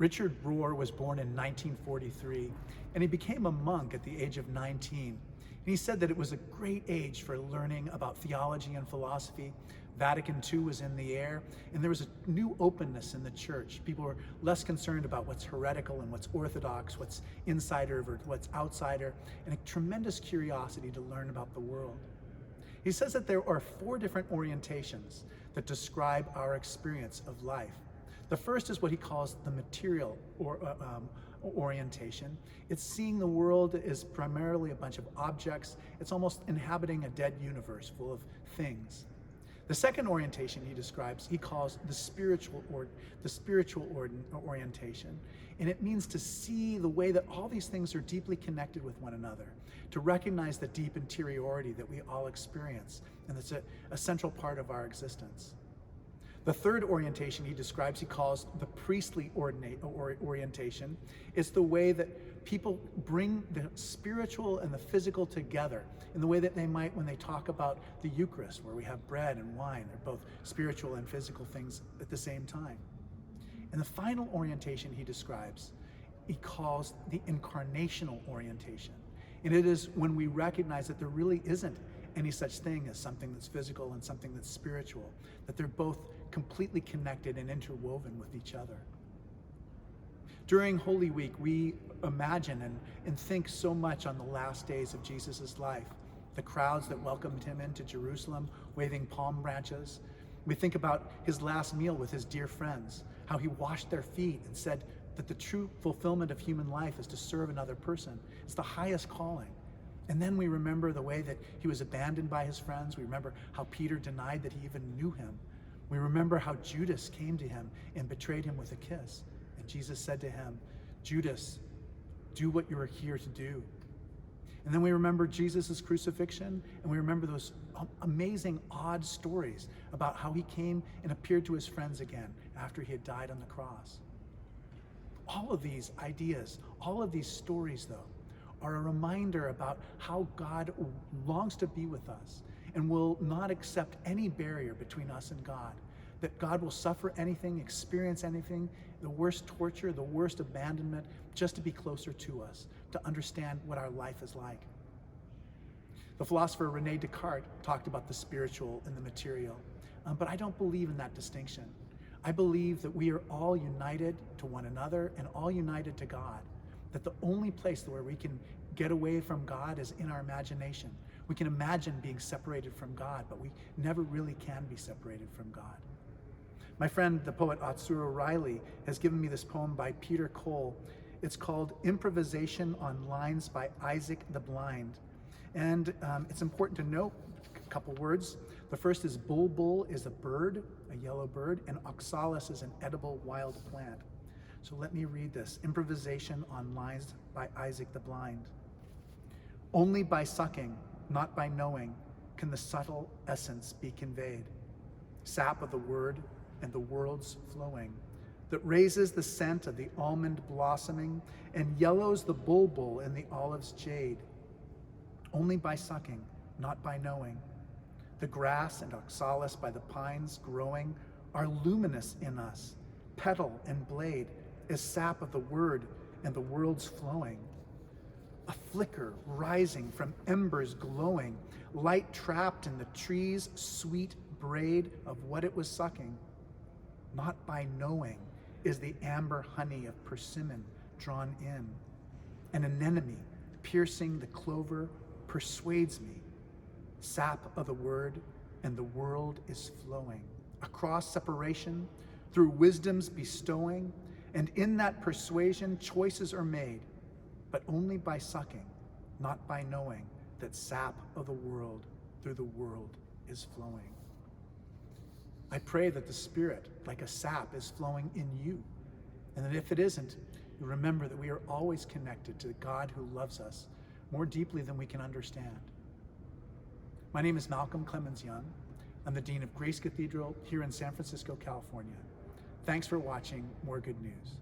Richard Rohr was born in 1943, and he became a monk at the age of 19. And he said that it was a great age for learning about theology and philosophy. Vatican II was in the air, and there was a new openness in the church. People were less concerned about what's heretical and what's orthodox, what's insider versus what's outsider, and a tremendous curiosity to learn about the world. He says that there are 4 different orientations that describe our experience of life. The first is what he calls the material orientation. It's seeing the world as primarily a bunch of objects. It's almost inhabiting a dead universe full of things. The second orientation he describes, he calls the spiritual orientation. And it means to see the way that all these things are deeply connected with one another, to recognize the deep interiority that we all experience, and that's a central part of our existence. The third orientation he describes, he calls the priestly orientation. It's the way that people bring the spiritual and the physical together in the way that they might when they talk about the Eucharist, where we have bread and wine. They're both spiritual and physical things at the same time. And the final orientation he describes, he calls the incarnational orientation. And it is when we recognize that there really isn't any such thing as something that's physical and something that's spiritual, that they're both completely connected and interwoven with each other. During Holy Week, we imagine and think so much on the last days of Jesus' life, the crowds that welcomed him into Jerusalem, waving palm branches. We think about his last meal with his dear friends, how he washed their feet and said that the true fulfillment of human life is to serve another person. It's the highest calling. And then we remember the way that he was abandoned by his friends. We remember how Peter denied that he even knew him. We remember how Judas came to him and betrayed him with a kiss. And Jesus said to him, "Judas, do what you are here to do." And then we remember Jesus' crucifixion, and we remember those amazing, odd stories about how he came and appeared to his friends again after he had died on the cross. All of these ideas, all of these stories, though, are a reminder about how God longs to be with us and will not accept any barrier between us and God. That God will suffer anything, experience anything, the worst torture, the worst abandonment, just to be closer to us, to understand what our life is like. The philosopher Rene Descartes talked about the spiritual and the material, but I don't believe in that distinction. I believe that we are all united to one another and all united to God. That the only place where we can get away from God is in our imagination. We can imagine being separated from God, but we never really can be separated from God. My friend, the poet Atsuro Riley, has given me this poem by Peter Cole. It's called Improvisation on Lines by Isaac the Blind. And it's important to note a couple words. The first is bulbul is a bird, a yellow bird, and oxalis is an edible wild plant. So let me read this. Improvisation on Lines by Isaac the Blind. Only by sucking, not by knowing, can the subtle essence be conveyed. Sap of the word and the world's flowing, that raises the scent of the almond blossoming and yellows the bulbul in the olive's jade. Only by sucking, not by knowing. The grass and oxalis by the pines growing are luminous in us, petal and blade, as sap of the word and the world's flowing. A flicker rising from embers glowing, light trapped in the tree's sweet braid of what it was sucking. Not by knowing is the amber honey of persimmon drawn in. An anemone piercing the clover persuades me. Sap of the word and the world is flowing. Across separation, through wisdom's bestowing, and in that persuasion choices are made, but only by sucking, not by knowing that sap of the world through the world is flowing. I pray that the Spirit, like a sap, is flowing in you, and that if it isn't, you remember that we are always connected to the God who loves us more deeply than we can understand. My name is Malcolm Clemens Young. I'm the Dean of Grace Cathedral here in San Francisco, California. Thanks for watching More Good News.